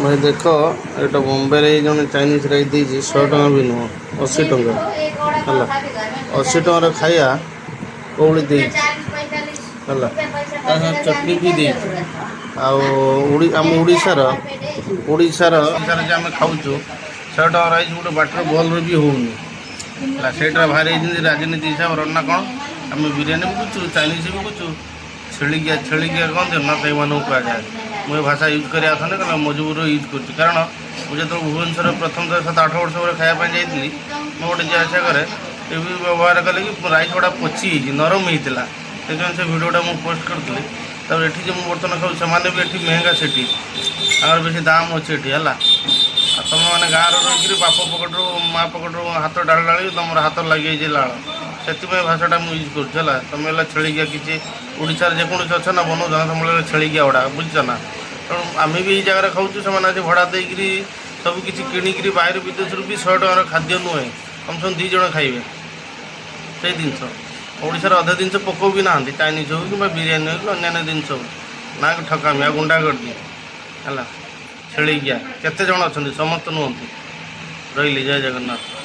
भाई देख एटा बॉम्बे रे जन चाइनीज राइस देजी 100 टका भी नुह 80 टका है 80 टकर खाया कौड़ी दे चटनी भी दे आम ओडार ओडार आम खाऊ 100 टका राइस गोटे बाटर बल भी होनी से राजनीति हिसाब से ना कौन आम बिरियानी बिकुचु चाइनीज बिकुचु छेड़िकिया कहते ना कई मानक कहुए मुझे भाषा यूज करा था ना मजबूर यूज कर कारण मुझे जो भुवनेश्वर प्रथम 7-8 वर्ष पर खायापी जाइली मैं गोटे जी आशा करे टीवी व्यवहार कले कि राइस गुड़ा पची नरम होता से भिडटा मुझे पोस्ट करी तब ये जो बर्तमान खाऊ से भी ये महंगा से बेसी दाम अच्छे है तुम मैंने गाँव रही बाप पकड़ माँ पकड़ हाथ डाल डाली तुम हाथ लगे लाड़ से भाषाटा मुझे यूज करा तुम छेड़िया किसी ओडार जेकोसी अच्छा ना बनाऊ सब छेड़िया गुड़ा बुझ ना तेणु आम भी ये जगह खाऊ से भड़ा देकर सब किसी किणिक बाहर विदेश भी 100 टकर खाद्य नुहे कम से कम 2 जन खाइबे से जिनस ओडार अधे जिन पक भी ना चाइनीज हो कि बिरियानी हो कि अन्य जिनस ना ठकामी आ गुंडा कर दी है छेड़िया केते जन अच्छा समस्त नुहति रही जय जगन्नाथ।